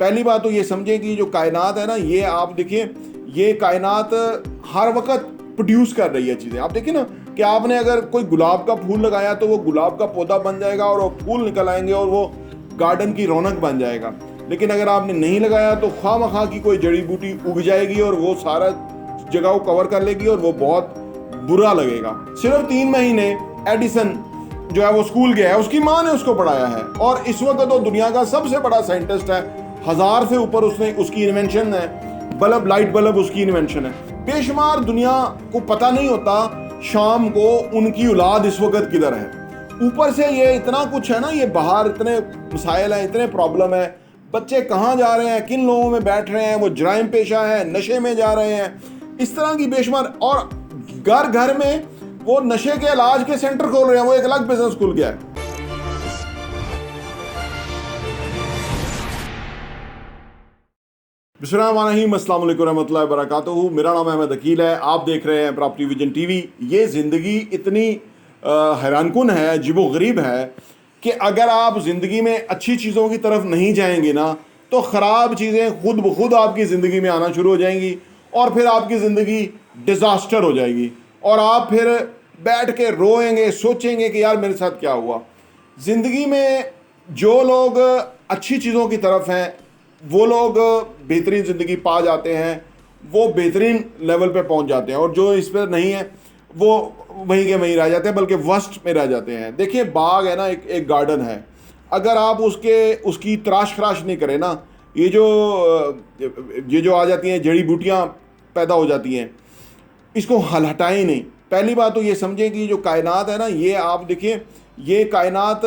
पहली बात तो ये समझें कि जो कायनात है ना, ये आप देखिए, ये कायनात हर वक्त प्रोड्यूस कर रही है चीज़ें। आप देखिए ना कि आपने अगर कोई गुलाब का फूल लगाया तो वो गुलाब का पौधा बन जाएगा और वो फूल निकल आएंगे और वो गार्डन की रौनक बन जाएगा। लेकिन अगर आपने नहीं लगाया तो खामखा की कोई जड़ी बूटी उग जाएगी और वो सारा जगह को कवर कर लेगी और वो बहुत बुरा लगेगा। सिर्फ 3 महीने एडिसन जो है वो स्कूल गया है, उसकी माँ ने उसको पढ़ाया है और इस वक्त तो दुनिया का सबसे बड़ा साइंटिस्ट है। 1000 से ऊपर उसकी इन्वेंशन है। बल्ब, लाइट बल्ब उसकी इन्वेंशन है। बेशुमार दुनिया को पता नहीं होता शाम को उनकी औलाद इस वक्त किधर है। ऊपर से ये इतना कुछ है ना, ये बाहर इतने मसाइल हैं, इतने प्रॉब्लम है। बच्चे कहाँ जा रहे हैं, किन लोगों में बैठ रहे हैं, वो जराइम पेशा है, नशे में जा रहे हैं, इस तरह की बेशुमार। और घर घर में वो नशे के इलाज के सेंटर खोल रहे हैं, वो एक अलग बिजनेस खुल गया है। बिस्मिल्लाहिर्रहमानिर्रहीम, अस्सलाम वालेकुम रहमतुल्लाहि व बरकातुहू। मेरा नाम अहमद अकील है, आप देख रहे हैं प्रॉपर्टी विजन टीवी। ये ज़िंदगी इतनी हैरानकुन है, अजीबो गरीब है कि अगर आप ज़िंदगी में अच्छी चीज़ों की तरफ नहीं जाएंगे ना तो ख़राब चीज़ें खुद ब खुद आपकी ज़िंदगी में आना शुरू हो जाएंगी और फिर आपकी ज़िंदगी डिज़ास्टर हो जाएगी और आप फिर बैठ के रोएंगे, सोचेंगे कि यार मेरे साथ क्या हुआ। ज़िंदगी में जो लोग अच्छी चीज़ों की तरफ हैं वो लोग बेहतरीन ज़िंदगी पा जाते हैं, वो बेहतरीन लेवल पे पहुंच जाते हैं, और जो इस पर नहीं है वो वहीं के वहीं रह जाते हैं, बल्कि वर्स्ट में रह जाते हैं। देखिए, बाग है ना, एक गार्डन है, अगर आप उसकी तराश खराश नहीं करें ना, ये जो आ जाती हैं जड़ी बूटियाँ पैदा हो जाती हैं, इसको हटाएं नहीं। पहली बात तो ये समझें कि जो कायनात है ना, ये आप देखिए, ये कायनात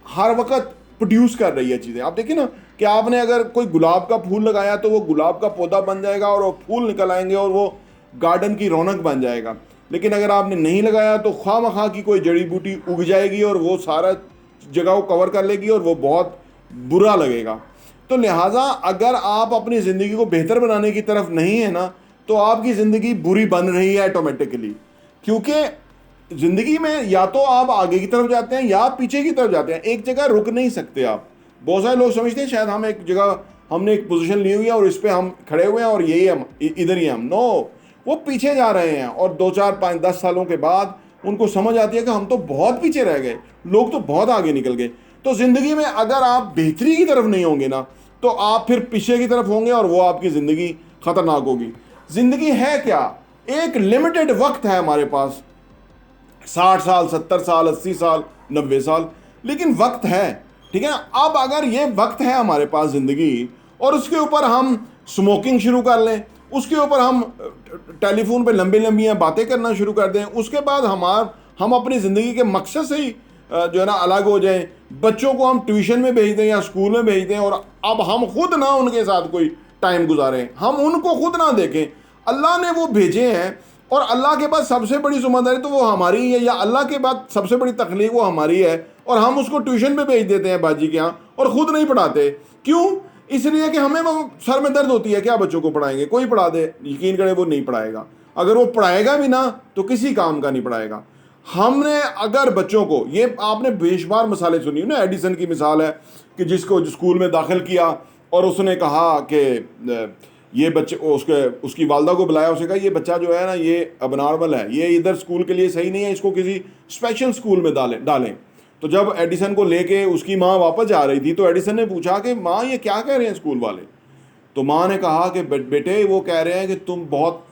हर वक्त प्रोड्यूस कर रही है चीज़ें। आप देखिए ना कि आपने अगर कोई गुलाब का फूल लगाया तो वो गुलाब का पौधा बन जाएगा और वो फूल निकल आएंगे और वो गार्डन की रौनक बन जाएगा। लेकिन अगर आपने नहीं लगाया तो खामखा की कोई जड़ी बूटी उग जाएगी और वो सारा जगह को कवर कर लेगी और वो बहुत बुरा लगेगा। तो लिहाजा अगर आप अपनी ज़िंदगी को बेहतर बनाने की तरफ नहीं है ना तो आपकी ज़िंदगी बुरी बन रही है ऑटोमेटिकली, क्योंकि ज़िंदगी में या तो आप आगे की तरफ जाते हैं या आप पीछे की तरफ जाते हैं, एक जगह रुक नहीं सकते आप। बहुत सारे लोग समझते हैं शायद हम एक जगह, हमने एक पोजीशन ली हुई है और इस पे हम खड़े हुए हैं और यही हम इधर ही हम। नो, वो पीछे जा रहे हैं और 2, 4, 5, 10 सालों के बाद उनको समझ आती है कि हम तो बहुत पीछे रह गए, लोग तो बहुत आगे निकल गए। तो ज़िंदगी में अगर आप बेहतरी की तरफ नहीं होंगे ना तो आप फिर पीछे की तरफ होंगे और वो आपकी ज़िंदगी ख़तरनाक होगी। ज़िंदगी है क्या? एक लिमिटेड वक्त है हमारे पास, 60 साल, 70 साल, 80 साल, 90 साल, लेकिन वक्त है, ठीक है ना। अब अगर ये वक्त है हमारे पास ज़िंदगी और उसके ऊपर हम स्मोकिंग शुरू कर लें, उसके ऊपर हम टेलीफोन पे लंबी लंबी बातें करना शुरू कर दें, उसके बाद हम अपनी ज़िंदगी के मकसद से ही जो है ना अलग हो जाएं, बच्चों को हम ट्यूशन में भेज दें या स्कूल में भेज दें और अब हम खुद ना उनके साथ कोई टाइम गुजारें, हम उनको खुद ना देखें। अल्लाह ने वो भेजे हैं और अल्लाह के बाद सबसे बड़ी जिम्मेदारी तो वो हमारी ही है, या अल्लाह के बाद सबसे बड़ी तकलीफ वो हमारी है और हम उसको ट्यूशन पे भेज देते हैं बाजी के यहाँ और ख़ुद नहीं पढ़ाते। क्यों? इसलिए कि हमें वो सर में दर्द होती है, क्या बच्चों को पढ़ाएंगे, कोई पढ़ा दे, यकीन करें वो नहीं पढ़ाएगा। अगर वो पढ़ाएगा भी ना तो किसी काम का नहीं पढ़ाएगा। हमने अगर बच्चों को, ये आपने बेशुमार मिसालें सुनी ना, एडिसन की मिसाल है कि जिसको स्कूल में दाखिल किया और उसने कहा कि ये बच्चे, उसकी वालदा को बुलाया, उसने कहा ये बच्चा जो है ना ये अबनॉर्मल है, ये इधर स्कूल के लिए सही नहीं है, इसको किसी स्पेशल स्कूल में डालें। तो जब एडिसन को लेके उसकी माँ वापस जा रही थी तो एडिसन ने पूछा कि माँ ये क्या कह रहे हैं स्कूल वाले? तो माँ ने कहा कि बेटे वो कह रहे हैं कि तुम बहुत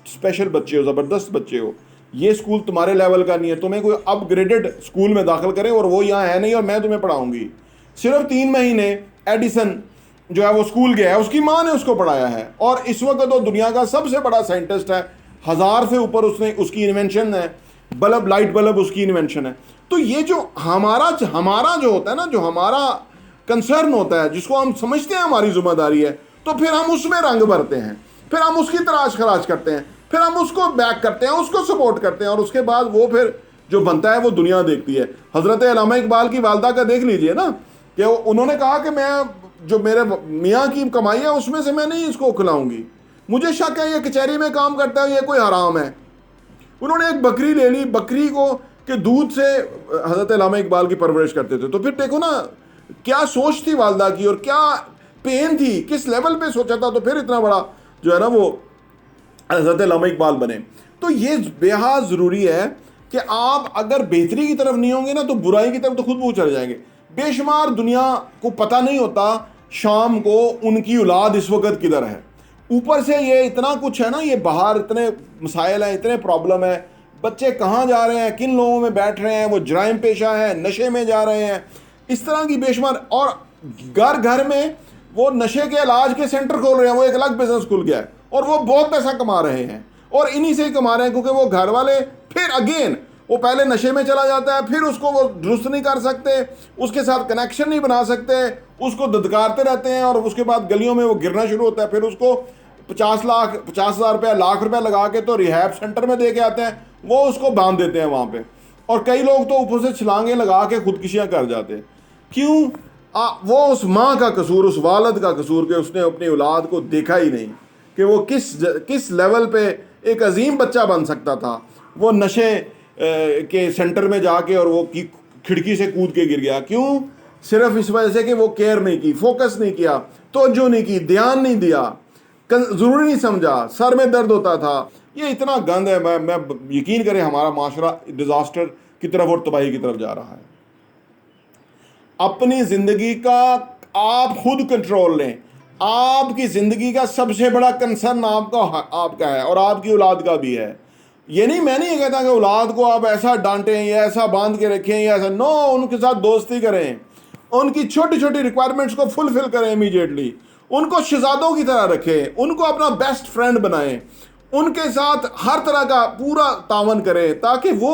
स्पेशल बच्चे हो, ज़बरदस्त बच्चे हो, ये स्कूल तुम्हारे लेवल का नहीं है, तुम्हें कोई अपग्रेडेड स्कूल में दाखिल करें और वो यहाँ है नहीं और मैं तुम्हें पढ़ाऊँगी। सिर्फ 3 महीने एडिसन जो है वो स्कूल गया है, उसकी माँ ने उसको पढ़ाया है और इस वक्त तो दुनिया का सबसे बड़ा साइंटिस्ट है। 1000 से ऊपर उसकी इन्वेंशन है। बल्ब, लाइट बल्ब उसकी इन्वेंशन है। तो ये जो हमारा जो होता है ना, जो हमारा कंसर्न होता है, जिसको हम समझते हैं हमारी जिम्मेदारी है, तो फिर हम उसमें रंग भरते हैं, फिर हम उसकी तराश खराश करते हैं, फिर हम उसको बैक करते हैं, उसको सपोर्ट करते हैं और उसके बाद वो फिर जो बनता है वो दुनिया देखती है। हज़रत अल्लामा इकबाल की वालदा का देख लीजिए ना कि उन्होंने कहा कि मैं जो मेरे मियाँ की कमाई है उसमें से मैं नहीं इसको खिलाऊंगी, मुझे शक है ये कचहरी में काम करता है, ये कोई हराम है। उन्होंने एक बकरी ले ली, बकरी को के दूध से हज़रत अल्लामा इकबाल की परवरिश करते थे। तो फिर देखो ना क्या सोच थी वालदा की और क्या पेन थी, किस लेवल पे सोचा था, तो फिर इतना बड़ा जो है ना वो हज़रत अल्लामा इकबाल बने। तो ये बेहद ज़रूरी है कि आप अगर बेहतरी की तरफ नहीं होंगे ना तो बुराई की तरफ तो खुद वो चले जाएंगे। बेशुमार दुनिया को पता नहीं होता शाम को उनकी औलाद इस वक्त किधर है। ऊपर से ये इतना कुछ है ना, ये बाहर इतने मसाइल हैं, इतने प्रॉब्लम है, बच्चे कहाँ जा रहे हैं, किन लोगों में बैठ रहे हैं, वो जराइम पेशा है, नशे में जा रहे हैं, इस तरह की बेशुमार। और घर घर में वो नशे के इलाज के सेंटर खोल रहे हैं, वो एक अलग बिजनेस खुल गया है और वो बहुत पैसा कमा रहे हैं और इन्हीं से ही कमा रहे हैं, क्योंकि वो घर वाले फिर अगेन वो पहले नशे में चला जाता है, फिर उसको वो दुरुस्त नहीं कर सकते, उसके साथ कनेक्शन नहीं बना सकते, उसको धदकारते रहते हैं और उसके बाद गलियों में वो गिरना शुरू होता है। फिर उसको 50,000 रुपया, लाख रुपया लगा के तो रिहैब सेंटर में दे के आते हैं, वो उसको बांध देते हैं वहाँ पे। और कई लोग तो ऊपर से छलांगे लगा के खुदकुशियाँ कर जाते हैं। क्यों? वो उस माँ का कसूर, उस वालद का कसूर कि उसने अपनी औलाद को देखा ही नहीं कि वो किस लेवल पे एक अजीम बच्चा बन सकता था। वो नशे के सेंटर में जाके और वो की खिड़की से कूद के गिर गया। क्यों? सिर्फ इस वजह से कि वो केयर नहीं की, फोकस नहीं किया, तवज्जो नहीं की, ध्यान नहीं दिया, ज़रूरी नहीं समझा, सर में दर्द होता था। ये इतना गंद है, मैं यकीन करें हमारा माशरा डिज़ास्टर की तरफ और तबाही की तरफ जा रहा है। अपनी ज़िंदगी का आप खुद कंट्रोल लें। आपकी ज़िंदगी का सबसे बड़ा कंसर्न आपका है और आपकी औलाद का भी है। ये नहीं, मैं नहीं कहता कि औलाद को आप ऐसा डांटें या ऐसा बांध के रखें या ऐसा, नो, उनके साथ दोस्ती करें, उनकी छोटी छोटी रिक्वायरमेंट्स को फुलफिल करें इमीडिएटली, उनको शहजादों की तरह रखें, उनको अपना बेस्ट फ्रेंड बनाएं, उनके साथ हर तरह का पूरा तावन करें ताकि वो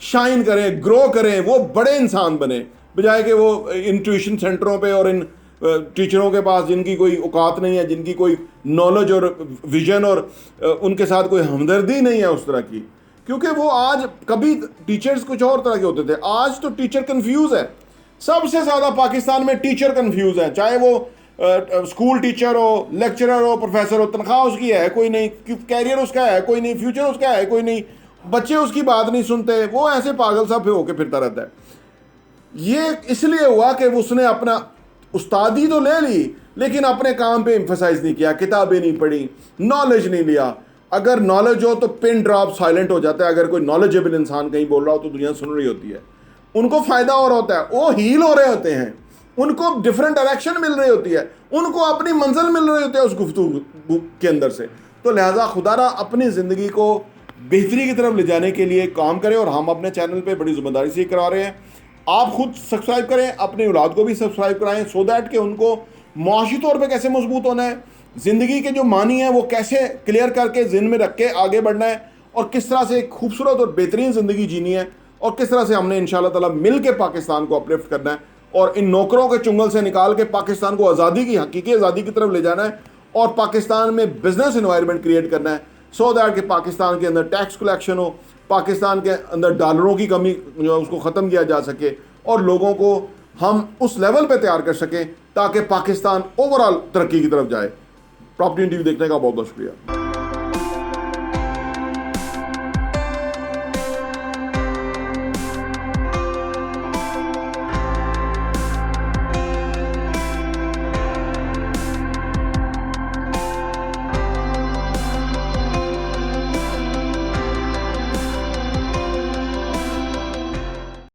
शाइन करें, ग्रो करें, वो बड़े इंसान बने, बजाय कि वो इन ट्यूशन सेंटरों पे और इन टीचरों के पास जिनकी कोई औकात नहीं है, जिनकी कोई नॉलेज और विजन और उनके साथ कोई हमदर्दी नहीं है उस तरह की। क्योंकि वो आज, कभी टीचर्स कुछ और तरह के होते थे, आज तो टीचर कंफ्यूज है। सबसे ज़्यादा पाकिस्तान में टीचर कंफ्यूज है, चाहे वो स्कूल टीचर हो, लेक्चरर हो, प्रोफेसर हो, तनख्वाह उसकी है कोई नहीं, कैरियर उसका है कोई नहीं, फ्यूचर उसका है कोई नहीं, बच्चे उसकी बात नहीं सुनते, वो ऐसे पागल सा होके फिरता रहता है। ये इसलिए हुआ कि उसने अपना उस्तादी तो ले ली लेकिन अपने काम पे एम्फसाइज नहीं किया, किताबें नहीं पढ़ी, नॉलेज नहीं लिया। अगर नॉलेज हो तो पिन ड्रॉप साइलेंट हो जाता है। अगर कोई नॉलेजेबल इंसान कहीं बोल रहा हो तो दुनिया सुन रही होती है, उनको फ़ायदा और होता है, वो हील हो रहे होते हैं, उनको डिफरेंट डायरेक्शन मिल रही होती है, उनको अपनी मंजिल मिल रही होती है उस गुफ्तगू के अंदर से। तो लिहाजा खुदारा अपनी ज़िंदगी को बेहतरी की तरफ ले जाने के लिए काम करें और हम अपने चैनल पे बड़ी ज़िम्मेदारी से करा रहे हैं। आप खुद सब्सक्राइब करें, अपनी औलाद को भी सब्सक्राइब कराएं, सो दैट कि उनको माशी तौर पे कैसे मजबूत होना है, ज़िंदगी के जो मानी है वो कैसे क्लियर करके जिन में रख के आगे बढ़ना है और किस तरह से एक खूबसूरत और बेहतरीन ज़िंदगी जीनी है और किस तरह से हमने इंशाअल्लाह ताला मिल के पाकिस्तान को अपलिफ्ट करना है और इन नौकरों के चुंगल से निकाल के पाकिस्तान को आज़ादी की, हकीकी आज़ादी की तरफ ले जाना है और पाकिस्तान में बिजनेस इन्वायरमेंट क्रिएट करना है, सो दैट कि पाकिस्तान के अंदर टैक्स कलेक्शन हो, पाकिस्तान के अंदर डॉलरों की कमी जो है उसको ख़त्म किया जा सके और लोगों को हम उस लेवल पे तैयार कर सकें ताकि पाकिस्तान ओवरऑल तरक्की की तरफ जाए। प्रॉपर्टी टीवी देखने का बहुत बहुत शुक्रिया।